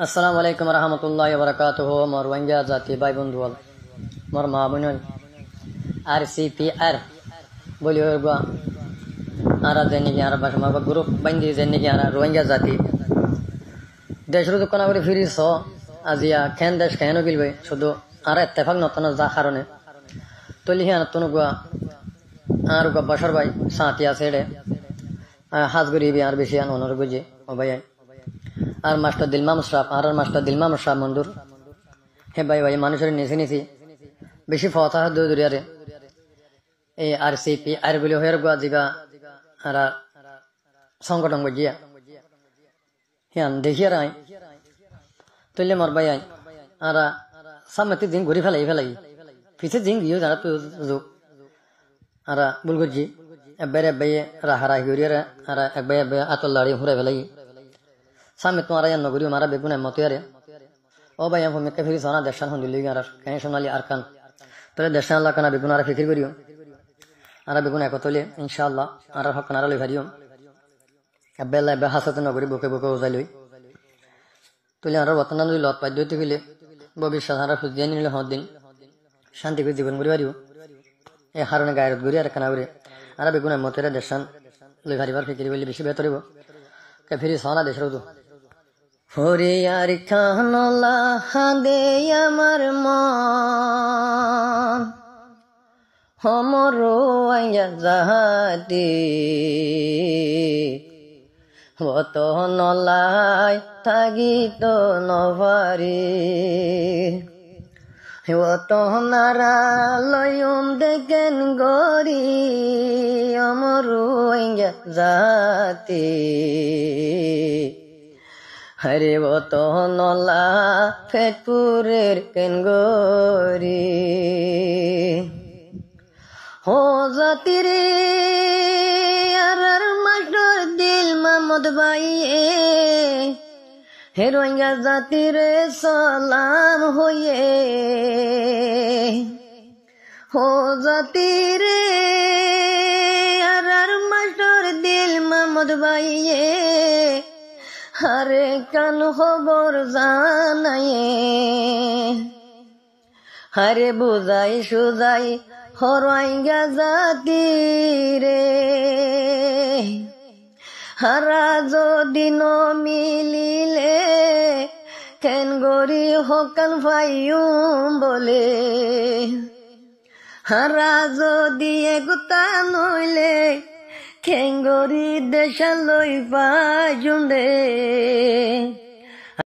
আসসালামু আলাইকুম রহমতুল্লাহি ওয়া বারাকাতুহু। মোর রোহিঙ্গা জাতি ভাই বন্ধু মোর মা বোন RCPR বলি গা আরা দেনি কি আরা ভাষা মা গ্রুপ বান্ধি দেনি কি আরা রোহিঙ্গা জাতি দেশের তো কোনা করে ফিরিস আজিয়া কেন দেশ কেন গিলবে শুধু আর ইত্তেফাক নতন যা কারণে তলি হিয়ান তনু গা আর গা বছর ভাই সাথী আছে রে হাজগুড়ি বি আর বেশি আন অনর গুজি ও ভাই আর মাস্টার দিলমা মুশরাফ আর মাস্টার দিলমা মুশরাফ মন্দুর হে ভাই ভাই মানুষের নিছি নিছি বেশি ফতা দূরিয়ারে এই RCPR বলে হয়ে গা জিগা আর সংগঠন গিয়া হিয়ান দেখিয়া রাই তৈলে মর ভাই আই আর সামনে দিন ঘুরি ফেলাই পিছে দিন গিয়ে যারা তো যোগ আর বুলগুজি একবারে বাইয়ে রাহারা গিয়ে আর একবারে আতল লাড়ি ঘুরে ফেলাই সামনে তোমার নগরী মারা বেগুন মতিয়ারে ও ভাই আমি মেকে ফিরি সোনা দেশান হন দিল্লি আর কেন সোনালি আর কান তোরে দেশান আল্লাহ কানা বেগুন আর ফিকির করিও আর বেগুন একতলে ইনশাআল্লাহ আর হক কানারা লই ভারিও বেলা বে হাসাতে নগরী বুকে বুকে উজাই লই তুলে আর বর্তমান লই লত পাই দইতে গেলে ভবিষ্যৎ আর সুজিয়ে নিলে হদিন শান্তি করে জীবন করি পারিও এই হারণে গায়রত গড়ি আর কানা করে আর বেগুন মতিয়ারে দেশান লই ভারিবার ফিকির বলি বেশি বেতরিব কে ফিরি সোনা দেশের তো হরে আর খানলা দে আমার মন হমর জাহাতি অত নলাই থাকি তো নভারি অত নারা লয়ম দেখেন গরি অমর জাতি হরে ও তো নলা ফেটপুরের কেনগরি হো জাতিরে আর মাস্টার দিল মাহমুদ ভাইয়ে হে রোহিঙ্গা জাতিরে সালাম হইয়ে হো জাতিরে আর মাস্টার দিল মাহমুদ ভাইয়ে হরে কান খবর জানায়ে হরে বুঝাই সুজাই হরোহিঙ্গা জাতি রে হারা যদি মিলিলে কেন গরি হকান ভাইয়ুম বলে হারা যদি এগুতা নইলে খেঙ্গরি দেশালই পাজুন্দে